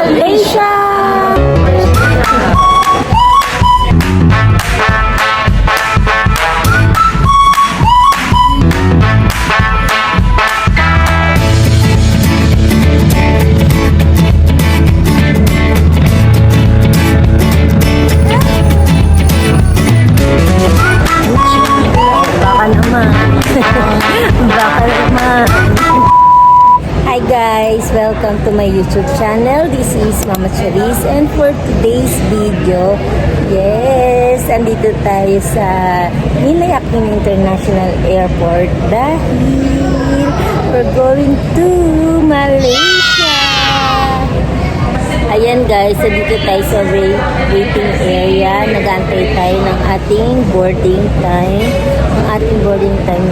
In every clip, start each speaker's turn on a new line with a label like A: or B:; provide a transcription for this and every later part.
A: Malaysia! Baka naman. Baka naman. Hi guys! Welcome to my YouTube channel. This is Mama Charis, and for today's video, yes, andito tayo sa Ninoy Aquino International Airport dahil we're going to Malaysia. Ayan guys, so dito tayo sa waiting area. Nag-aantay tayo ng ating boarding time. Ang ating boarding time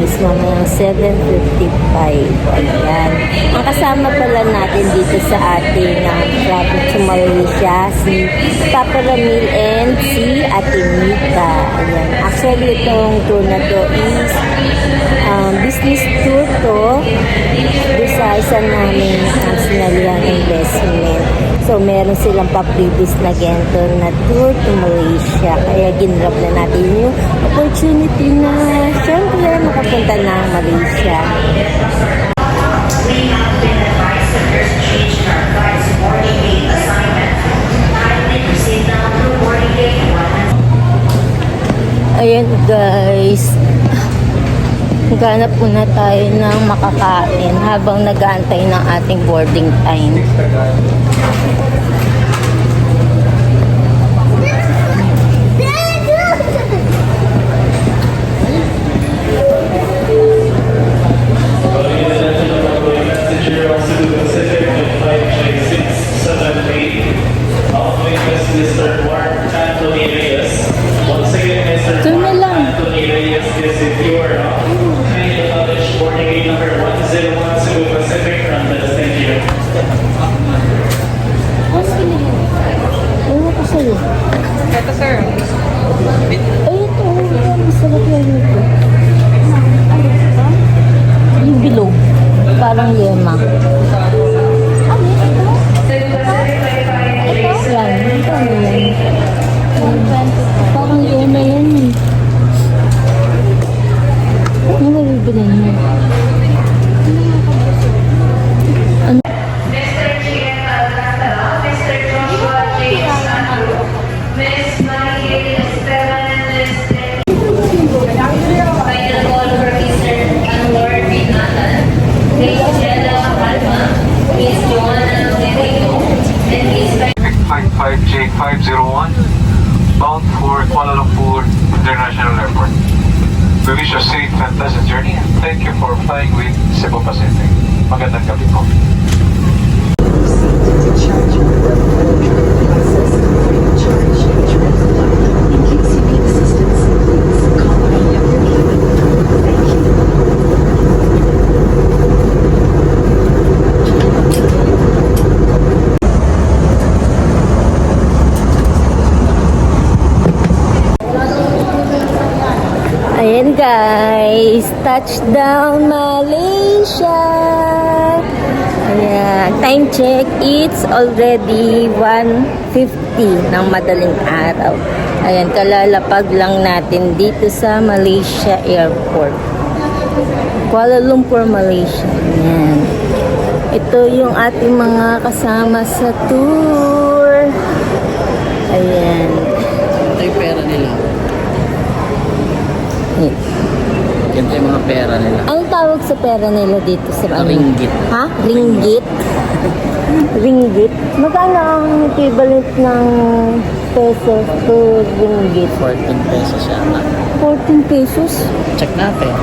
A: is mamayang 7:55. Ayan. Ang kasama pala natin dito sa ating travel to Malaysia, si Papa Ramil and si Ate Mita. Ayan. Actually, itong tour na to is business tour to sa isa namin sinalihan investment. So, meron silang pa-previous na ganito na tour to Malaysia. Kaya ginrab na natin yung opportunity na syempre makapunta na Malaysia. Ayan guys. Naghanap muna tayo ng makakain habang nag-aantay ng ating boarding time. Ito na lang. Ewan ko sa'yo.
B: Ito, sir.
A: Ay, ito. Masarap yan ito. Yung bilog. Parang yema. Ano ito? Ito? Yan. Ito ano yan? Parang yema yan eh. Ano mabibili niyo?
C: J501 bound for Kuala Lumpur International Airport. We wish you a safe and pleasant journey. Thank you for flying with Cebu Pacific. Magandang gabi po.
A: Ayan guys, touchdown Malaysia. Ayan, time check, it's already 1:50 ng madaling araw. Ayan, kalalapag lang natin dito sa Malaysia Airport, Kuala Lumpur, Malaysia. Ayan. Ito yung ating mga kasama sa tour. Ayan.
B: Ito yung pera nila. Ganito yung mga pera nila.
A: Anong tawag sa pera nila dito sa
B: Ringgit.
A: Ha? Ringgit? Ringgit? Magkano ang equivalent ng peso to ringgit?
B: 14 pesos yata.
A: 14 pesos?
B: Check natin.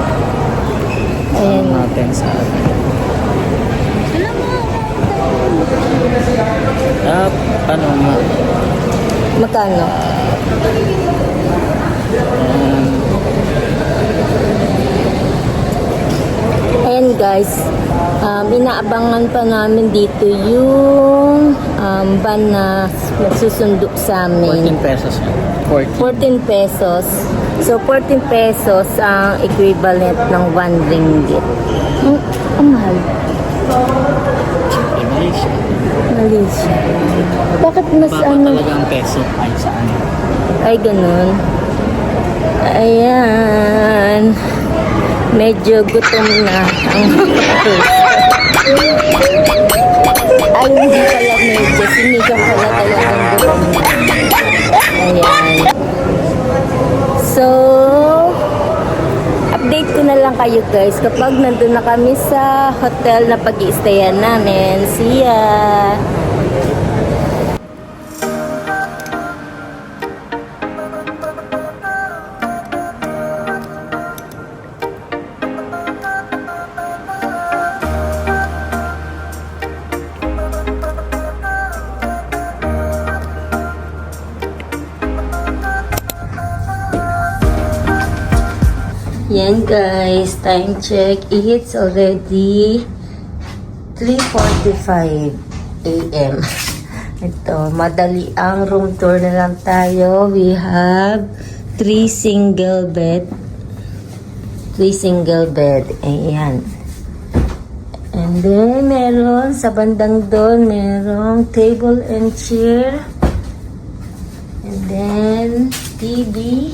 A: Ayan.
B: Natin sa atin. Paano nga?
A: Magkano? Ayan guys, inaabangan pa namin dito yung van na magsusundo sa amin.
B: 14 pesos yan.
A: 14 pesos. So, 14 pesos ang equivalent ng 1 ringgit. Ang mahal.
B: Malaysia.
A: Malaysia. Malaysia. Bakit mas
B: Baka
A: ano?
B: talaga ang peso ay sa ano.
A: Ay, ganun. Ayan. Medyo gutom na ang ay, hindi pala medyo. Sinigang pala talagang gutom na. Ayan. So, update ko na lang kayo guys kapag nandun na kami sa hotel na pag-i-stayan namin. See ya! Yan guys, time check. It's already 3:45 a.m. Ito, madali ang room tour na lang tayo. We have 3 single bed. 3 single bed. Ayan. And then, meron sa bandang doon, merong table and chair. And then, TV.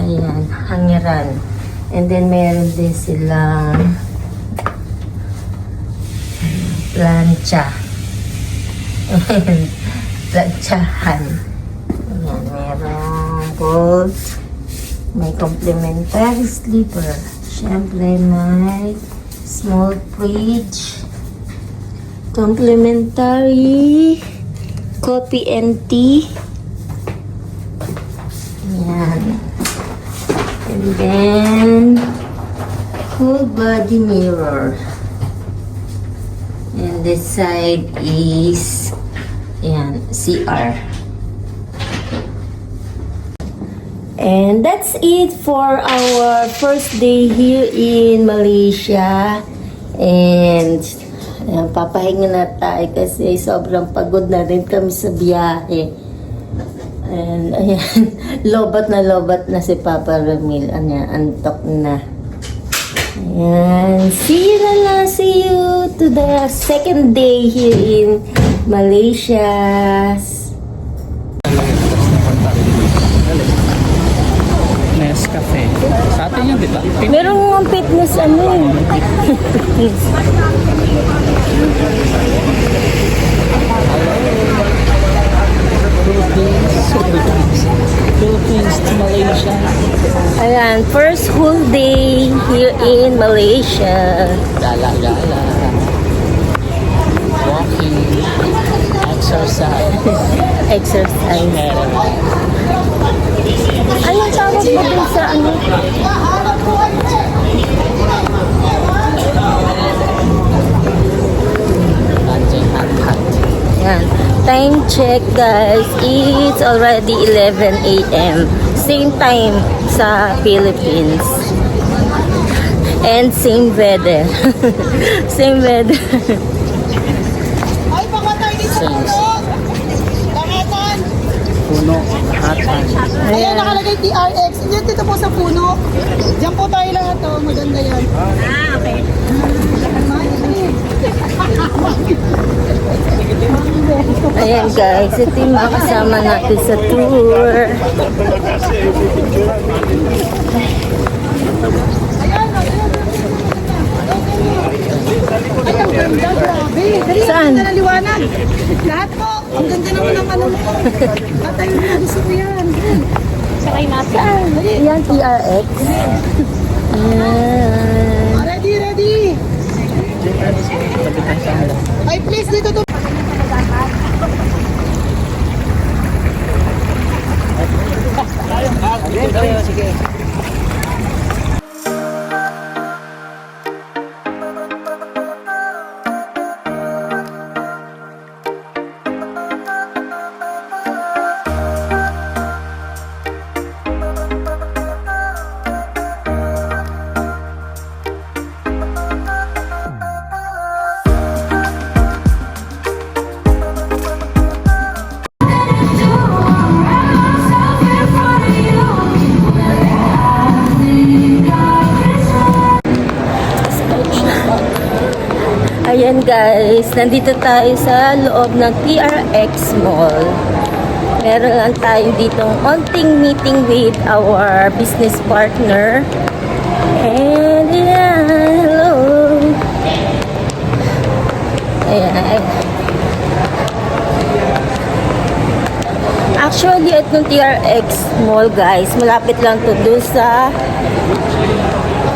A: Ayan, hangiran. And then, meron din silang plancha. Planchahan. Ayan, merong bolt. May complimentary sleeper. Siyempre, may small fridge. Complimentary coffee and tea. Ayan. And then, full body mirror. And this side is, ayan, CR. And that's it for our first day here in Malaysia. And ayan, papahinga na tayo kasi sobrang pagod na rin kami sa biyahe. And ayan, lobat na si Papa Ramil. Ayan, antok na. Ayan, see you to the second day here in Malaysia.
B: Nescafe. Sa atin yun, di ba?
A: Meron mga fitness ano eh. Fitness.
B: Philippines to Malaysia.
A: Ayan, first whole day here in Malaysia.
B: Gala-gala. Walking. Exercise.
A: Exercise. Anong tawag mo dun sa ano?
B: Anjing hat-hat.
A: Ayan. Time check guys, it's already 11 a.m. Same time sa Philippines. And same weather. Same weather.
D: Ay, pakatay dito sa
B: Same.
D: puno. Langasan.
B: Puno. Hatan.
D: Ayan, nakalagay TRX. Diyan dito po sa puno. Diyan po tayo lahat. Oh. Maganda yan. Ah, okay.
A: Ayan guys, ito yung mga kasama natin sa tour.
D: Ay, ang ganda. Grabe. Dali,
A: Saan?
D: ang ganda ng liwanag. Lahat po. Ang ganda naman ng ano mo. Patay mo na. Gusto ko yan. Sakay natin.
A: Ayan, TRX. Ayan.
D: Ready, ready. Ay, please, dito to.
B: Sige.
A: Ayan guys, nandito tayo sa loob ng TRX Mall. Meron lang tayo ditong onting meeting with our business partner. And yeah, hello. Ayan. Actually, at ng TRX Mall guys, malapit lang to doon sa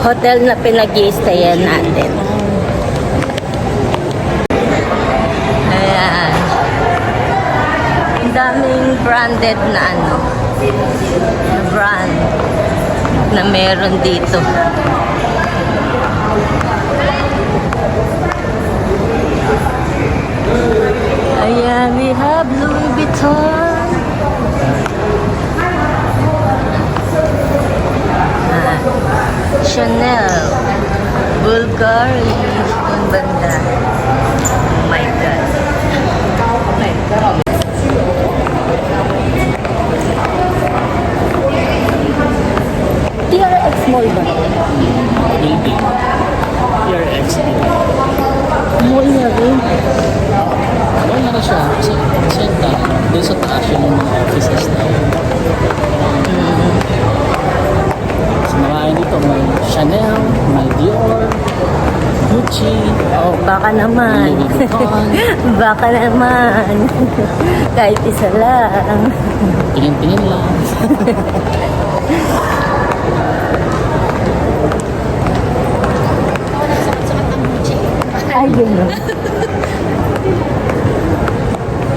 A: hotel na pinag-i-stayan natin. Ayan. Ang daming branded na na brand na meron dito. Ayan, we have Louis Vuitton. Chanel, Bulgari, yung banda. Oh my God. Oh my God. TRX Mall ba?
B: Building. TRX building.
A: Mall na rin.
B: Wala na siya. Kasi doon sa taas yun yung mga offices na. So marami dito. May Chanel, may Dior, Gucci,
A: Oh, baka naman.
B: Louis Vuitton.
A: Baka naman. Kahit isa lang.
B: Tingin-tingin lang.
A: Ay, gano'n.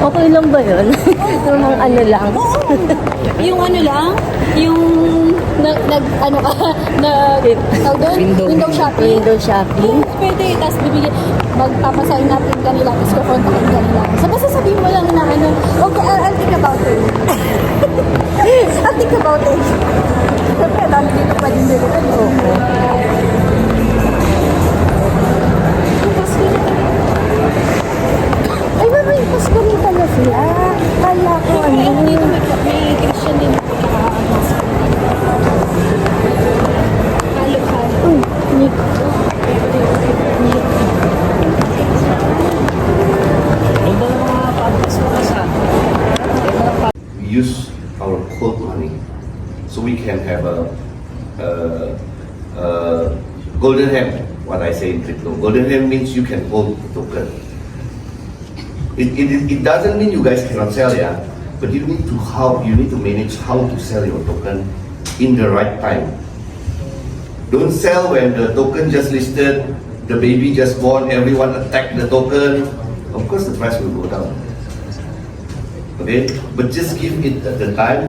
A: Okay lang ba yun? Yung ano lang.
D: Yung ano lang, yung ano ka, tawag doon? Window shopping.
A: Window shopping.
D: Pwede, tapos bibigyan, magpapasahin natin kanila, tapos kukontakin kanila. So, basta sabihin mo lang na ano, okay, I'll think about it. I'll think about it. Siyempre, dami dito pa din dito.
A: Ay, may Pasko rin pala sila. Kala ko ano.
D: May Christian din. Halo-halo.
A: Nick.
E: We use our cold money so we can have a golden hand. What I say in crypto, golden hand means you can hold the token. It doesn't mean you guys cannot sell, yeah, but you need to manage how to sell your token in the right time. Don't sell when the token just listed, the baby just born, everyone attack the token. Of course, the price will go down. Okay, but just give it the time.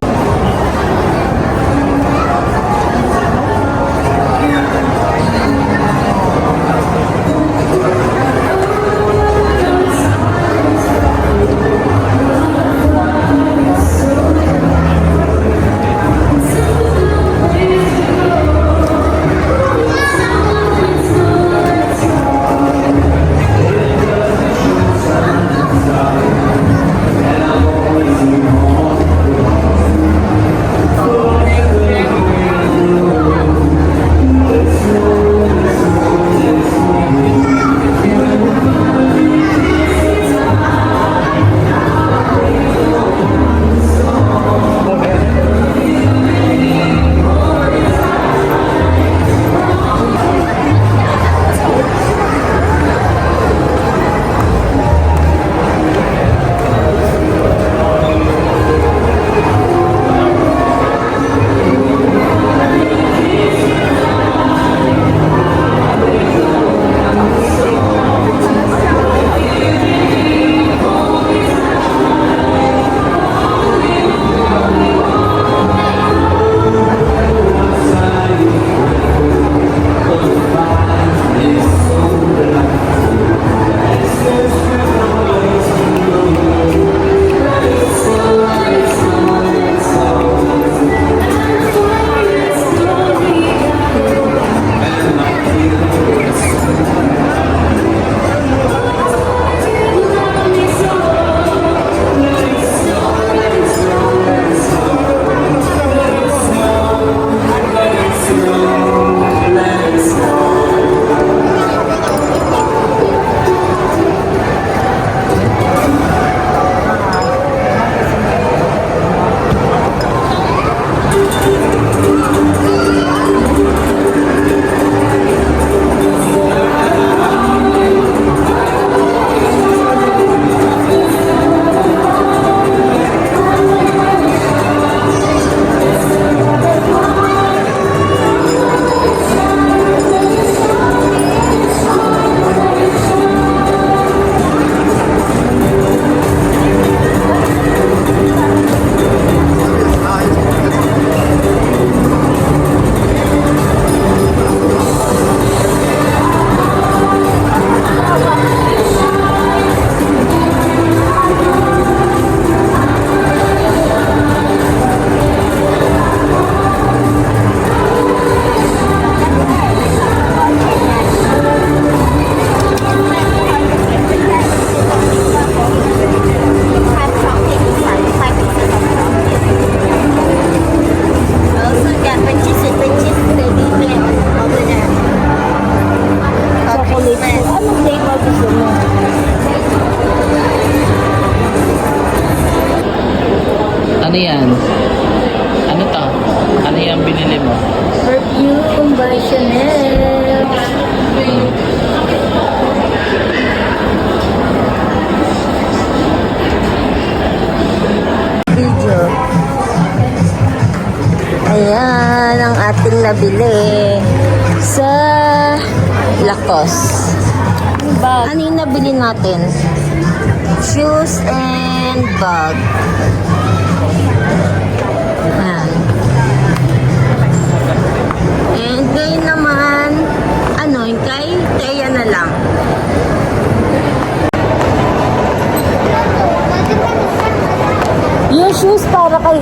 A: grateful. Anong flavor gusto mo?
B: Ano yan? Ano to? Ano yung binili mo?
A: Perfume by Chanel. Video. Ayan ang ating nabili sa Lacoste. Ano yung nabili natin? Shoes and bag. Ayan. And ngayon naman, yung kay Teya na lang. Yung shoes para kay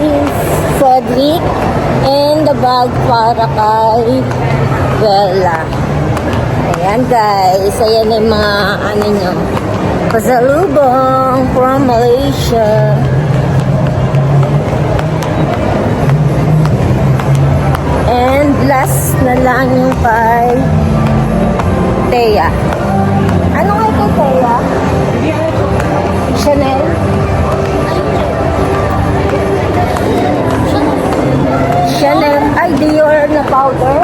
A: Cedric and the bag para kay Bella. Ayan guys, ayan yung mga nyo. Pasalubong from Malaysia. And last na lang yung kay Teya. Ano nga kay Teya? Chanel? Chanel? Ay, Dior na powder?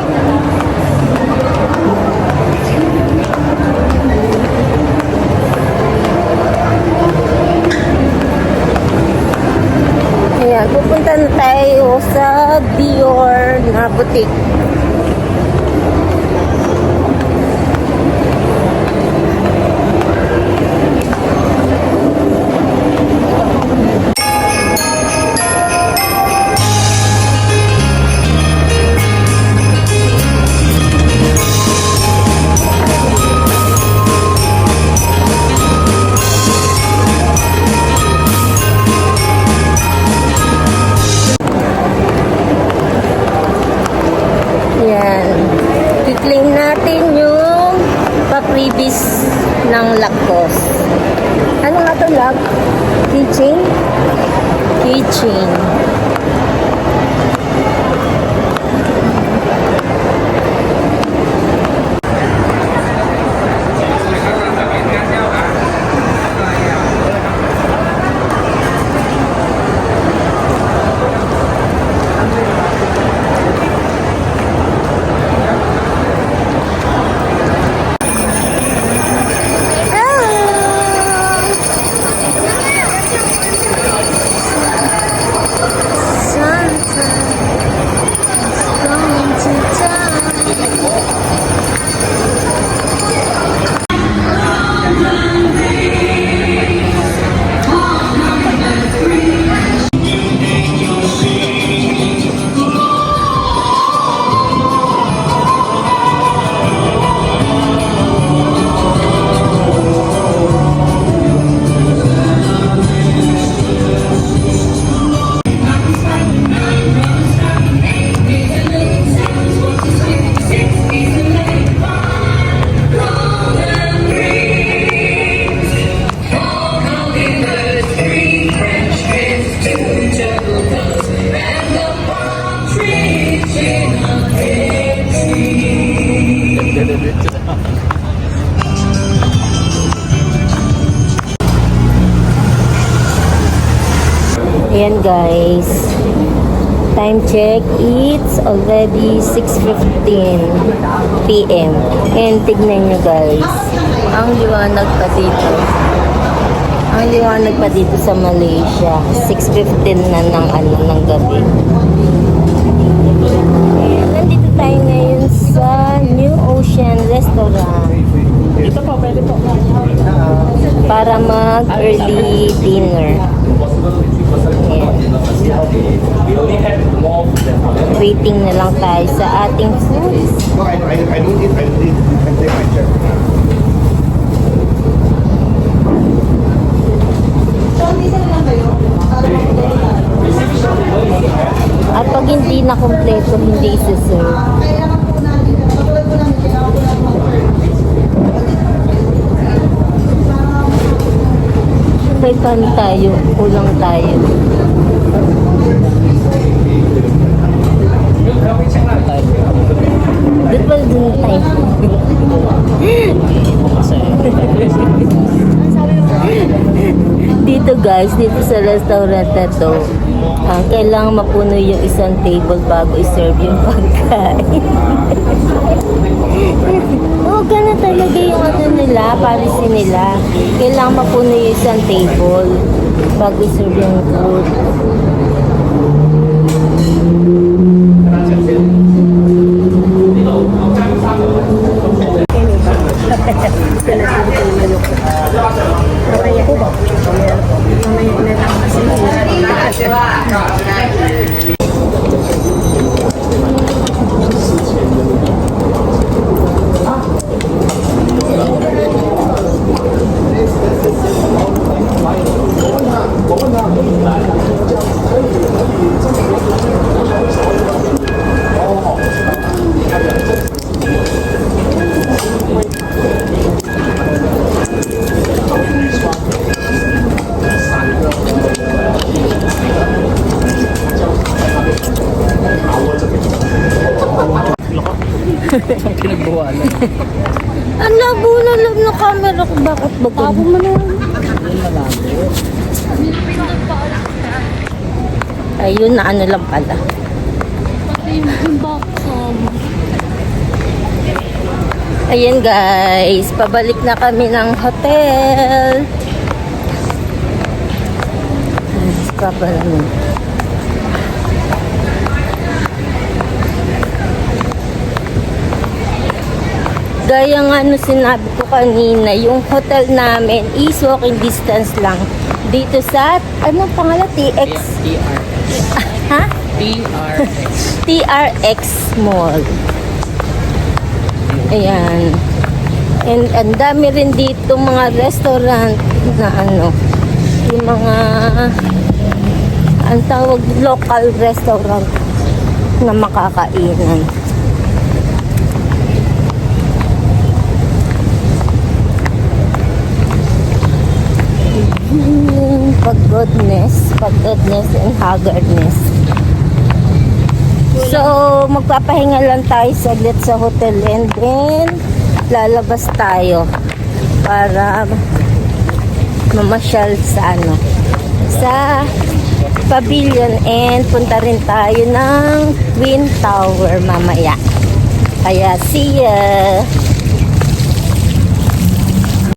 A: Ayan, pupunta na tayo sa Dior na boutique. Ayan. I-claim natin yung pa-previous ng Lacoste. Ano nga ito, Lag? Keychain? Keychain. Ayan guys, time check, it's already 6:15 PM. And tignan nyo guys, ang liwanag pa dito. Ang liwanag pa dito sa Malaysia. 6:15 na ng gabi. Ayan, nandito tayo ngayon sa New Ocean Restaurant.
B: Ito po, pwede po.
A: Para mag-early dinner. Ayan. Waiting na lang tayo sa ating food.
E: No, I don't eat. I can take my chair.
A: At pag hindi na kompleto, hindi isi-serve. Kaya paano tayo? Kulang tayo. Doon ba dun tayo? Dito guys, dito sa restaurant na to, kailangan mapuno yung isang table bago i-serve yung pagkain. Oo, ganun talaga yung ano nila, policy nila. Kailangan mapuno yung isang table bago i-serve yung food.
B: Pinagbawalan.
A: Ang labo na lang ng camera ko. Bakit ba
D: Tabo mo na.
A: Ayun na ano lang pala.
D: Yung box.
A: Ayan guys, pabalik na kami ng hotel. Papalamig. Gaya nga ano sinabi ko kanina, yung hotel namin is walking distance lang. Dito sa, anong pangalan? TX?
B: TRX.
A: Ha?
B: TRX.
A: TRX Mall. Ayan. And ang dami rin dito mga restaurant na ano, yung mga, ang tawag, local restaurant na makakainan. Pagodness and haggardness. So, magpapahinga lang tayo saglit sa hotel and then lalabas tayo para mamasyal sa ano, sa pavilion and punta rin tayo ng Twin Tower mamaya. Kaya, see ya!